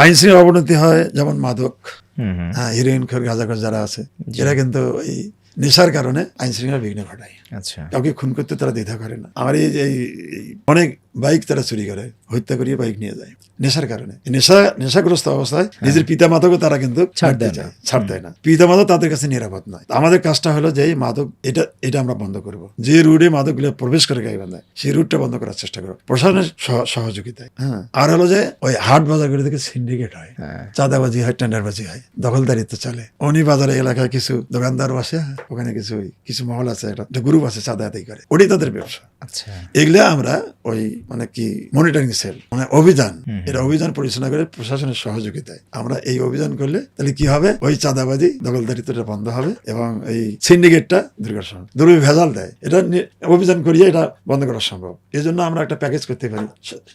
আইন শৃঙ্খলা অবনতি হয় যেমন মাদক, হিরোইন খোর, গাঁজাখোর যারা আছে এরা কিন্তু এই নেশার কারণে আইন শৃঙ্খলা বিঘ্ন ঘটায়। আচ্ছা, কাউকে খুন করতে তারা দ্বিধা করে না। আমার এই অনেক বাইক তারা চুরি করে, হত্যা করিয়ে বাইক নিয়ে যায় নেশার কারণে। নেশাগ্রস্ত অবস্থায় নিজের পিতা মাতাকে তারা কিন্তু ছাড় দেয় না। পিতা মাতা তাদের কাছে নিরাপদ নয়। আমাদের কাজটা হলো যে এই মাদক এটা আমরা বন্ধ করব। যে রুটে মাদকগুলো প্রবেশ করে গাইবান্ধায় সেই রুটটা বন্ধ করার চেষ্টা করবো প্রশাসনের সহযোগিতায়। হ্যাঁ, আর হলো যে ওই হাট বাজারগুলো থেকে সিন্ডিকেট হয়, চাঁদাবাজি হয়, টেন্ডারবাজি হয়, দখলদারিত্ব চলে। অনি বাজারে এলাকায় কিছু দোকানদার বসে, ওখানে কিছু মহল আছে, একটা গ্রুপ আছে চাঁদা আদায় করে, ওটাই তাদের ব্যবসা। আচ্ছা, এগুলা আমরা ওই মানে কি মনিটরিং সেল, মানে অভিযান, এটা অভিযান পরিচালনা করে প্রশাসনের সহযোগিতায় আমরা এই অভিযান করলে তাহলে কি হবে, ওই চাঁদাবাজি দখলদারিত্বটা বন্ধ হবে এবং এই সিন্ডিকেটটা দূরে ভেজাল দেয়, এটা অভিযান করিয়ে এটা বন্ধ করা সম্ভব। এই জন্য আমরা একটা প্যাকেজ করতে পারি,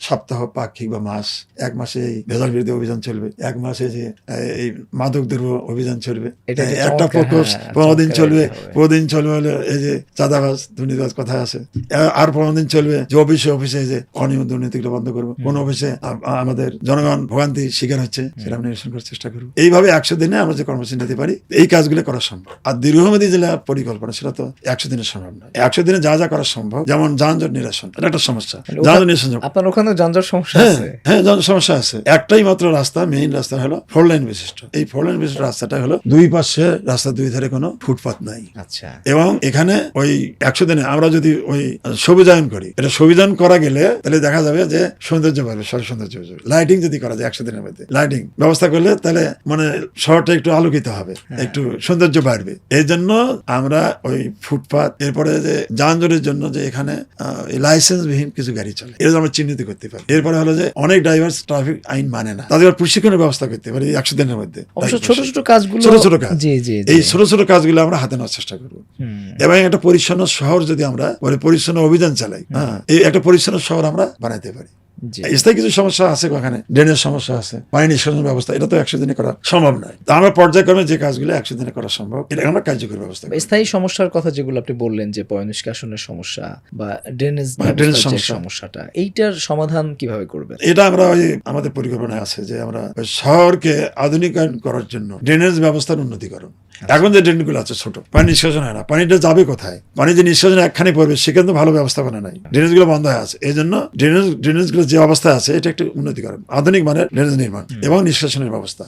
সপ্তাহ, পাক্ষিক বা মাস, এক মাসে এই ভেজাল বিরোধী অভিযান চলবে, এক মাসে যে এই মাদক দ্রব্য অভিযান চলবে, একটা প্রকোষ 15 দিন চলবে, 15 দিন চলবে হলে এই যে চাঁদাবাজ দুর্নীতিবাজ কথা আছে, আর 15 দিন চলবে যে অফিসে যে অনিয়ম দুর্নীতিগুলো বন্ধ করবো, কোন অফিসে আমাদের জনগণ ভোগান্তি শিকার হচ্ছে সেটা আমরা নিরসন করার চেষ্টা করবো। এইভাবে 100 দিনে আমরা যে কর্মসূচি নিতে পারি এই কাজগুলো করা সম্ভব। আর দীর্ঘমেয়াদী জেলা পরিকল্পনা সেটা তো 100 দিনে সম্ভব নয়। 100 দিনে যা করা সম্ভব, যেমন যানজট নিরসন, এটা একটা সমস্যা। যানজট নিরসন, আপনার ওখানে যানজট সমস্যা আছে? হ্যাঁ, যানজট সমস্যা আছে। একটাই মাত্র রাস্তা, মেইন রাস্তা হলো 4 লাইন বিশিষ্ট। এই 4 লাইন বিশিষ্ট রাস্তাটা হলো দুই পাশে রাস্তা, দুই ধারে কোনো ফুটপাত নাই। আচ্ছা, এবং এখানে ওই 100 দিনে আমরা যদি ওই সবুজায়ন করি, এটা সবুজায়ন করা গেলে তাহলে দেখা যাবে যে সৌন্দর্য বাড়বে, শহর সৌন্দর্য বাড়বে। লাইটিং যদি করা যায় 100 দিনের মধ্যে, লাইটিং ব্যবস্থা করলে তাহলে মানে শহরটা একটু আলোকিত হবে, একটু সৌন্দর্য বাড়বে। এই জন্য আমরা ওই ফুটপাত, এরপরে যে যানজটের জন্য যে এখানে লাইসেন্সবিহীন কিছু গাড়ি চলে, এটা আমরা চিহ্নিত করতে পারি। এরপরে হলো যে অনেক ড্রাইভার ট্রাফিক আইন মানে না, তাদের প্রশিক্ষণের ব্যবস্থা করতে পারি 100 দিনের মধ্যে। ছোট ছোট কাজগুলো, এই ছোট ছোট কাজগুলো আমরা হাতে নেওয়ার চেষ্টা করবো। এবং একটা পরিচ্ছন্ন শহর যদি আমরা পরিচ্ছন্ন অভিযান চালাই, এই একটা পরিচ্ছন্ন শহর আমরা বানাইতে পারি। স্থায়ী কিছু সমস্যা আছে, ওখানে ড্রেনের সমস্যা আছে, পানি নিষ্কাশন ব্যবস্থা, এটা তো 100 দিনে করা সম্ভব নয়। তা আমরা পর্যায়ক্রমে যে কাজগুলো 100 দিনে করা সম্ভব, এটা আমরা কার্যকরী ব্যবস্থা করি। স্থায়ী সমস্যার কথা যেগুলো আপনি বললেন, যে পয় নিষ্কাশনের সমস্যা বা ড্রেনেজ সমস্যাটা, এইটার সমাধান কিভাবে করবেন? এটা আমরা ওই আমাদের পরিকল্পনায় আছে যে আমরা শহরকে আধুনিকায়ন করার জন্য ড্রেনেজ ব্যবস্থার উন্নতিকরণ। এখন যে ড্রেনগুলো আছে ছোট, পানি নিষ্কাশন হয় না, পানিটা যাবে কোথায়? পানি যে নিষ্কাশন একখানে পড়বে, সেখানে তো ভালো ব্যবস্থাপনা নাই, ড্রেনেজগুলো বন্ধ হয়ে আছে। এই জন্য ড্রেনেজগুলো যে অবস্থায় আছে এটা একটু উন্নতিকরণ, আধুনিক মানের ড্রেনেজ নির্মাণ এবং নিষ্কাশনের ব্যবস্থা।